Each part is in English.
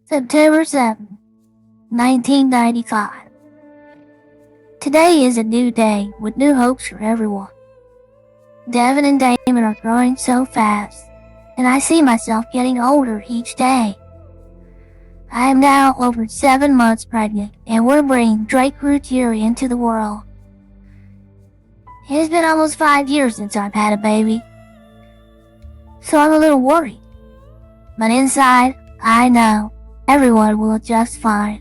September 7th, 1995. Today is a new day with new hopes for everyone. Devin and Damon are growing so fast, and I see myself getting older each day. I am now over 7 months pregnant, and we're bringing Darlie Routier into the world. It has been almost 5 years since I've had a baby, so I'm a little worried. But inside, I know everyone will just fine.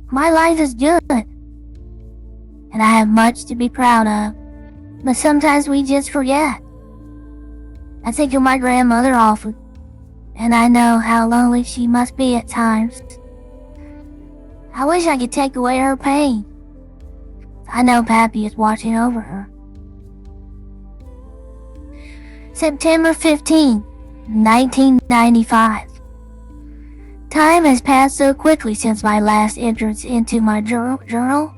My life is good, and I have much to be proud of, but sometimes we just forget. I think of my grandmother often, and I know how lonely she must be at times. I wish I could take away her pain. I know Pappy is watching over her. September 15, 1995. Time has passed so quickly since my last entrance into my journal.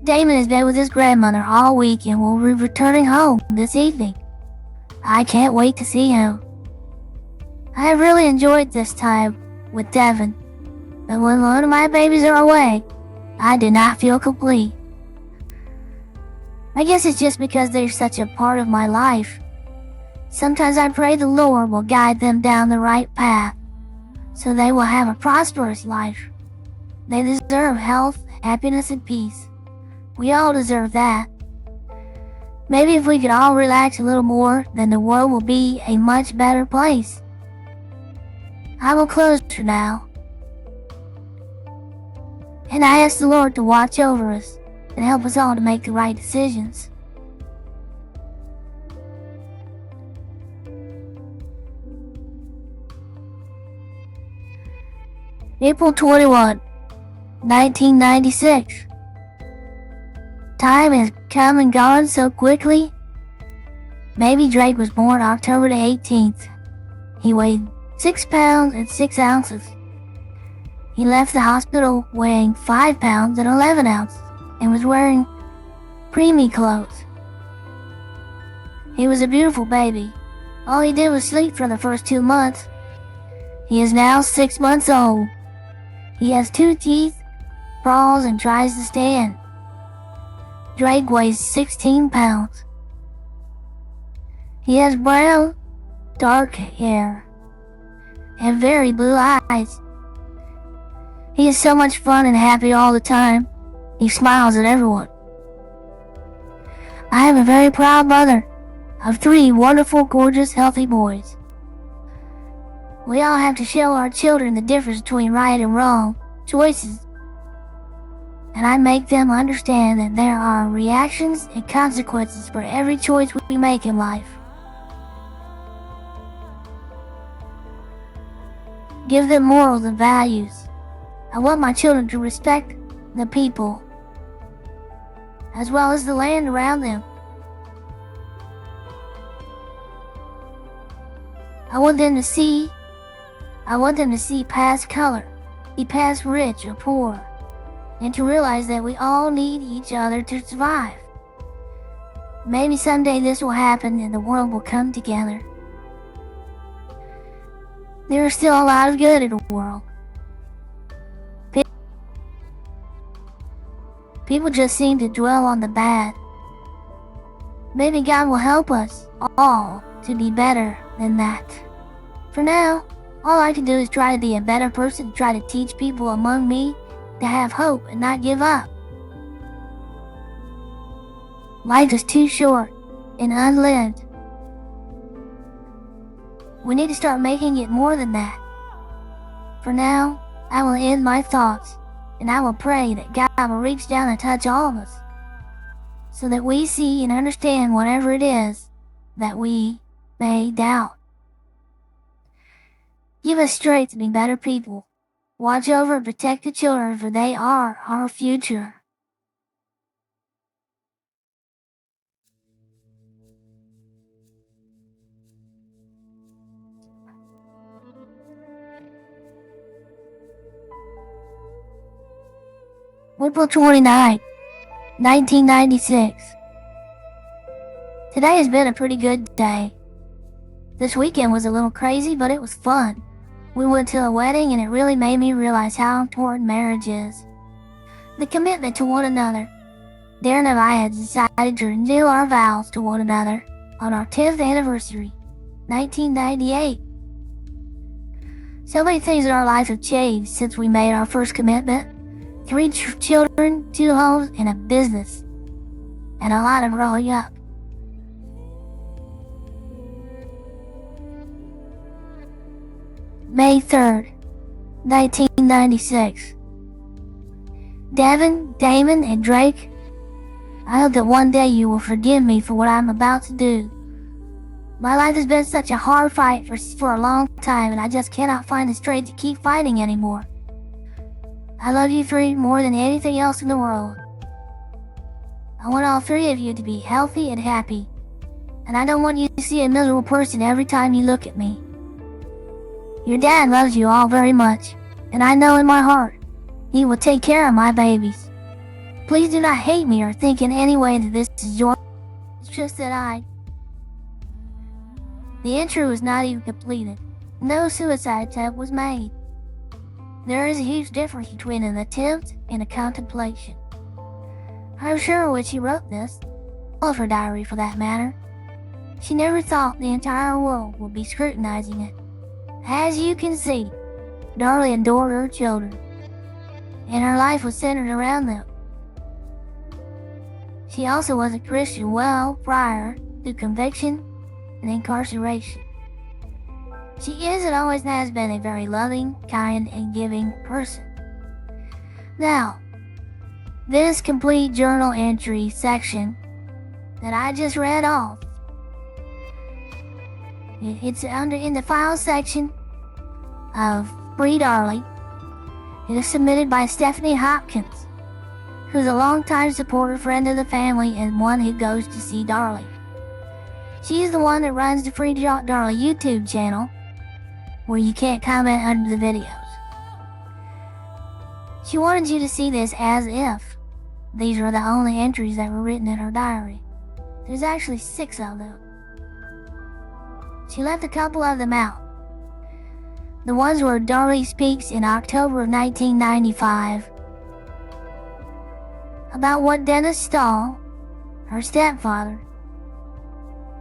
Damon has been with his grandmother all week and will be returning home this evening. I can't wait to see him. I have really enjoyed this time with Devin, but when one of my babies are away, I do not feel complete. I guess it's just because they're such a part of my life. Sometimes I pray the Lord will guide them down the right path, so they will have a prosperous life. They deserve health, happiness, and peace. We all deserve that. Maybe if we could all relax a little more, then the world will be a much better place. I will close for now, and I ask the Lord to watch over us and help us all to make the right decisions. April 21, 1996. Time has come and gone so quickly. Baby Drake was born October the 18th. He weighed 6 pounds and 6 ounces. He left the hospital weighing 5 pounds and 11 ounces and was wearing preemie clothes. He was a beautiful baby. All he did was sleep for the first 2 months. He is now 6 months old. He has 2 teeth, crawls, and tries to stand. Drake weighs 16 pounds. He has brown, dark hair and very blue eyes. He is so much fun and happy all the time. He smiles at everyone. I am a very proud mother of 3 wonderful, gorgeous, healthy boys. We all have to show our children the difference between right and wrong choices, and I make them understand that there are reactions and consequences for every choice we make in life. Give them morals and values. I want my children to respect the people, as well as the land around them. I want them to see past color, be past rich or poor, and to realize that we all need each other to survive. Maybe someday this will happen and the world will come together. There is still a lot of good in the world. People just seem to dwell on the bad. Maybe God will help us all to be better than that. For now, all I can do is try to be a better person, try to teach people among me to have hope and not give up. Life is too short and unlived. We need to start making it more than that. For now, I will end my thoughts, and I will pray that God will reach down and touch all of us, so that we see and understand whatever it is that we may doubt. Give us strength to be better people. Watch over and protect the children, for they are our future. April 29, 1996. Today has been a pretty good day. This weekend was a little crazy, but it was fun. We went to a wedding and it really made me realize how important marriage is. The commitment to one another. Darren and I had decided to renew our vows to one another on our 10th anniversary, 1998. So many things in our lives have changed since we made our first commitment. 3 children, 2 homes, and a business. And a lot of growing up. May 3rd, 1996. Devin, Damon, and Drake, I hope that one day you will forgive me for what I'm about to do. My life has been such a hard fight for a long time, and I just cannot find the strength to keep fighting anymore. I love you 3 more than anything else in the world. I want all 3 of you to be healthy and happy, and I don't want you to see a miserable person every time you look at me. Your dad loves you all very much, and I know in my heart he will take care of my babies. Please do not hate me or think in any way that this is your... It's just that The intro was not even completed. No suicide attempt was made. There is a huge difference between an attempt and a contemplation. I'm sure when she wrote this, all of her diary for that matter, she never thought the entire world would be scrutinizing it. As you can see, Darlie adored her children, and her life was centered around them. She also was a Christian well prior to conviction and incarceration. She is and always has been a very loving, kind, and giving person. Now, this complete journal entry section that I just read off, it's in the file section of Free Darlie. It is submitted by Stephanie Hopkins, who's a longtime supporter, friend of the family, and one who goes to see Darlie. She's the one that runs the Free Darlie YouTube channel, where you can't comment under the videos. She wanted you to see this as if these were the only entries that were written in her diary. There's actually 6 of them. She left a couple of them out. The ones where Darlie speaks in October of 1995 about what Dennis Stahl, her stepfather,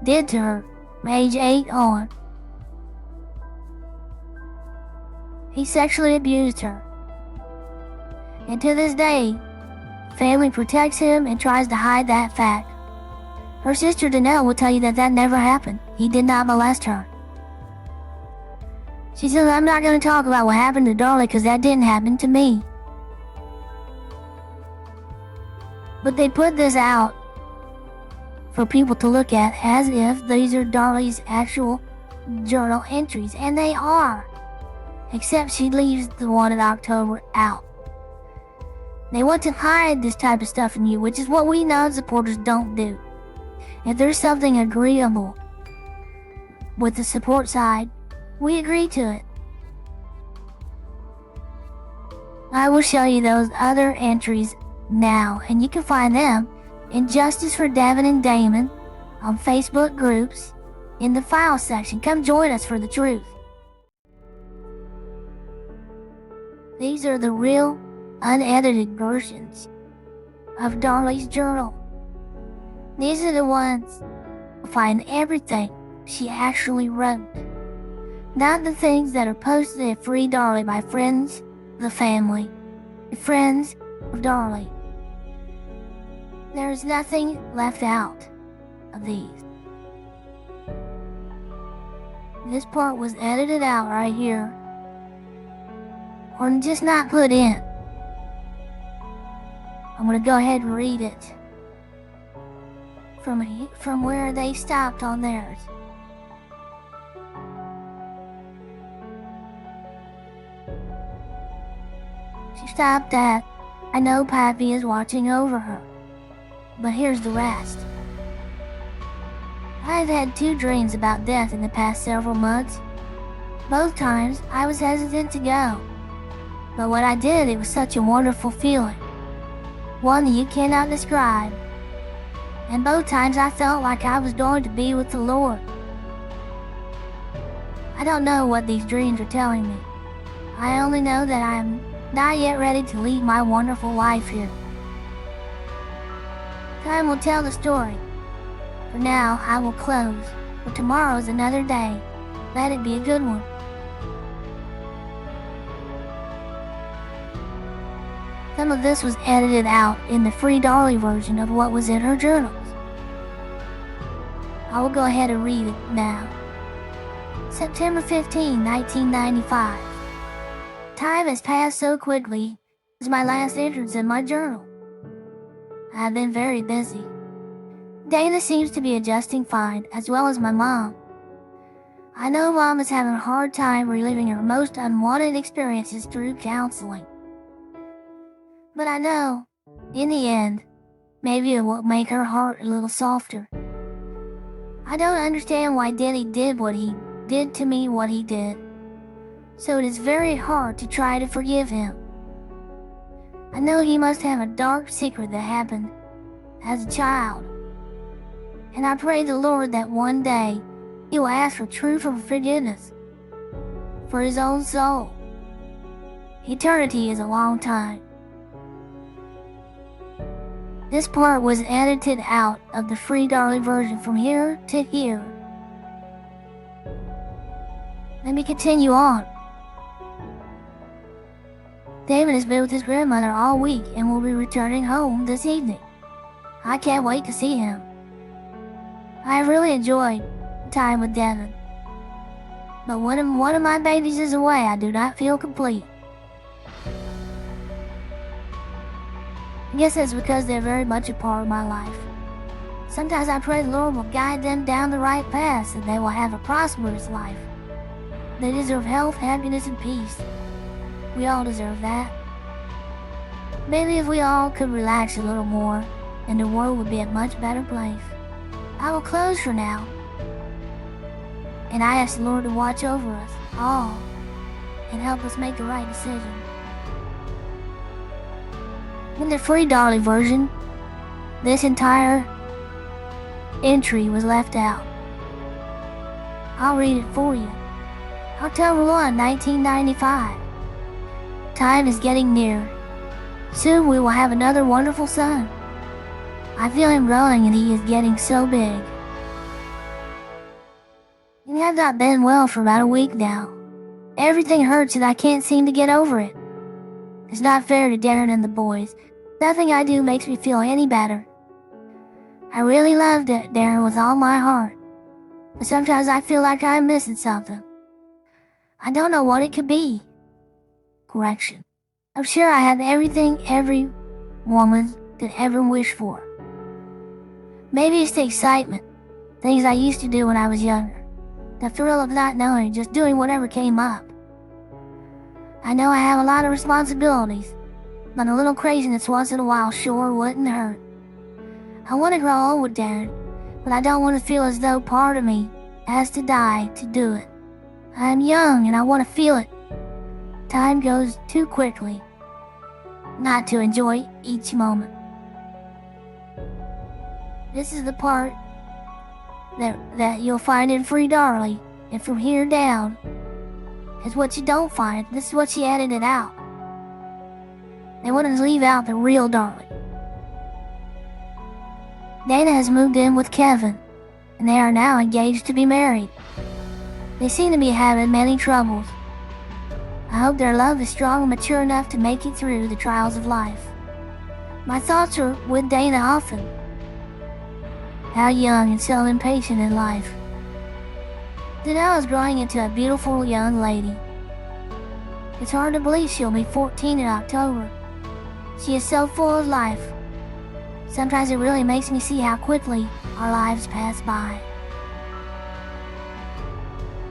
did to her from age 8 on. He sexually abused her. And to this day, family protects him and tries to hide that fact. Her sister Danelle will tell you that that never happened. He did not molest her. She says, I'm not going to talk about what happened to Darlie because that didn't happen to me. But they put this out for people to look at as if these are Darlie's actual journal entries, and they are. Except she leaves the one in October out. They want to hide this type of stuff from you, which is what we non-supporters don't do. If there's something agreeable with the support side, we agree to it. I will show you those other entries now, and you can find them in Justice for Devin and Damon on Facebook groups in the file section. Come join us for the truth. These are the real, unedited versions of Darlie's journal. These are the ones that find everything she actually wrote. Not the things that are posted at Free Darlie by friends of the family, friends of Darlie. There is nothing left out of these. This part was edited out right here, or just not put in. I'm going to go ahead and read it from where they stopped on theirs. She stopped at, I know Pappy is watching over her, but here's the rest. I've had 2 dreams about death in the past several months. Both times I was hesitant to go, but when I did, it was such a wonderful feeling. One that you cannot describe. And both times I felt like I was going to be with the Lord. I don't know what these dreams are telling me. I only know that I am not yet ready to lead my wonderful life here. Time will tell the story. For now, I will close, but tomorrow is another day. Let it be a good one. Some of this was edited out in the free Darlie version of what was in her journals. I will go ahead and read it now. September 15, 1995. Time has passed so quickly. This is my last entrance in my journal. I have been very busy. Dana seems to be adjusting fine, as well as my mom. I know Mom is having a hard time reliving her most unwanted experiences through counseling. But I know, in the end, maybe it will make her heart a little softer. I don't understand why Denny did what he did to me, what he did. So it is very hard to try to forgive him. I know he must have a dark secret that happened as a child. And I pray the Lord that one day he will ask for true forgiveness for his own soul. Eternity is a long time. This part was edited out of the free Darlie version from here to here. Let me continue on. David has been with his grandmother all week and will be returning home this evening. I can't wait to see him. I have really enjoyed time with Devin. But when one of my babies is away, I do not feel complete. I guess it's because they're very much a part of my life. Sometimes I pray the Lord will guide them down the right path and they will have a prosperous life. They deserve health, happiness, and peace. We all deserve that. Maybe if we all could relax a little more, then the world would be a much better place. I will close for now. And I ask the Lord to watch over us all and help us make the right decision. In the free Darlie version, this entire entry was left out. I'll read it for you. October 1, 1995. Time is getting near. Soon we will have another wonderful son. I feel him growing and he is getting so big. He has not been well for about a week now. Everything hurts and I can't seem to get over it. It's not fair to Darren and the boys. Nothing I do makes me feel any better. I really love Darren with all my heart. But sometimes I feel like I'm missing something. I don't know what it could be. Correction. I'm sure I have everything every woman could ever wish for. Maybe it's the excitement, things I used to do when I was younger. The thrill of not knowing, just doing whatever came up. I know I have a lot of responsibilities, but a little craziness once in a while sure wouldn't hurt. I want to grow old with Darren, but I don't want to feel as though part of me has to die to do it. I am young and I want to feel it. Time goes too quickly not to enjoy each moment. This is the part that you'll find in free Darlie, and from here down is what you don't find. This is what she edited out. They wanted to leave out the real Darlie. Dana has moved in with Kevin, and they are now engaged to be married. They seem to be having many troubles. I hope their love is strong and mature enough to make it through the trials of life. My thoughts are with Dana often. How young and so impatient in life. Danelle is growing into a beautiful young lady. It's hard to believe she'll be 14 in October. She is so full of life. Sometimes it really makes me see how quickly our lives pass by.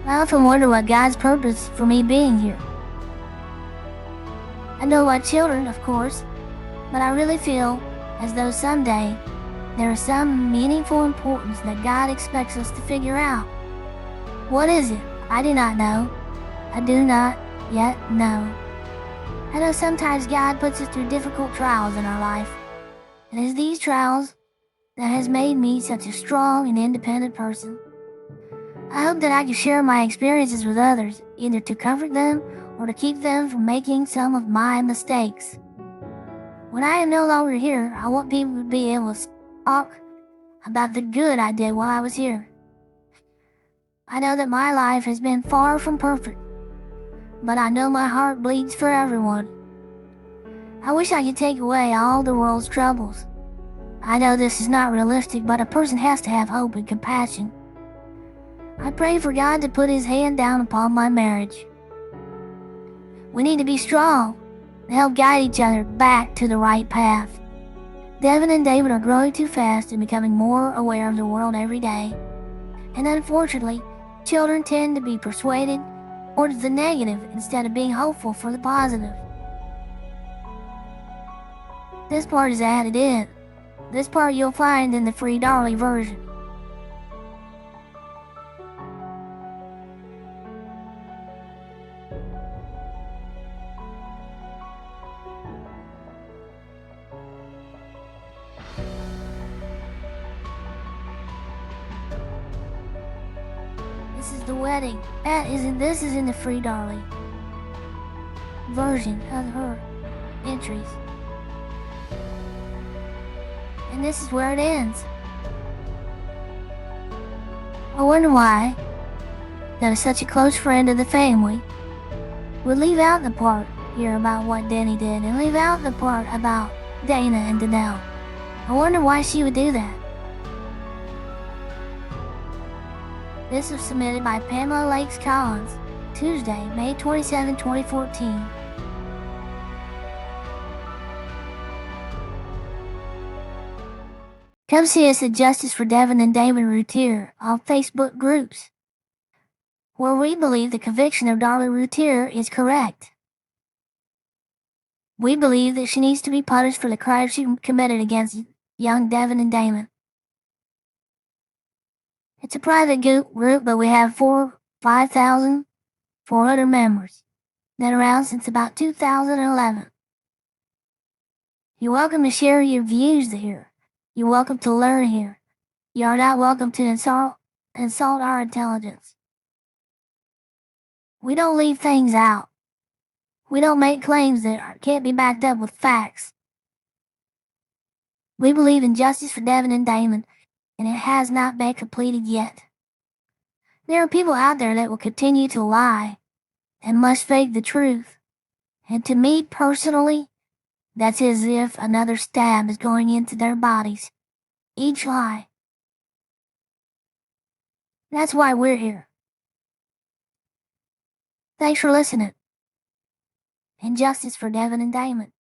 I often wonder what God's purpose for me being here. I know my children, of course, but I really feel as though someday there is some meaningful importance that God expects us to figure out. What is it? I do not know. I do not yet know. I know sometimes God puts us through difficult trials in our life. It is these trials that has made me such a strong and independent person. I hope that I can share my experiences with others, either to comfort them or to keep them from making some of my mistakes. When I am no longer here, I want people to be able to talk about the good I did while I was here. I know that my life has been far from perfect, but I know my heart bleeds for everyone. I wish I could take away all the world's troubles. I know this is not realistic, but a person has to have hope and compassion. I pray for God to put his hand down upon my marriage. We need to be strong and help guide each other back to the right path. Devin and David are growing too fast and becoming more aware of the world every day. And unfortunately, children tend to be persuaded towards the negative instead of being hopeful for the positive. This part is added in. This part you'll find in the free Darlie version. This is the wedding. This is in the free Darlie version of her entries. And this is where it ends. I wonder why that is such a close friend of the family would leave out the part here about what Denny did and leave out the part about Dana and Danelle. I wonder why she would do that. This was submitted by Pamela Lakes Collins, Tuesday, May 27, 2014. Come see us at Justice for Devin and David Routier on Facebook groups, where we believe the conviction of Darlie Routier is correct. We believe that she needs to be punished for the crimes she committed against young Devin and Damon. It's a private group, but we have 5,400 members that are around since about 2011. You're welcome to share your views here. You're welcome to learn here. You are not welcome to insult our intelligence. We don't leave things out. We don't make claims that can't be backed up with facts. We believe in justice for Devin and Damon, and it has not been completed yet. There are people out there that will continue to lie and must fake the truth. And to me personally, that's as if another stab is going into their bodies. Each lie. That's why we're here. Thanks for listening. And justice for Devin and Damon.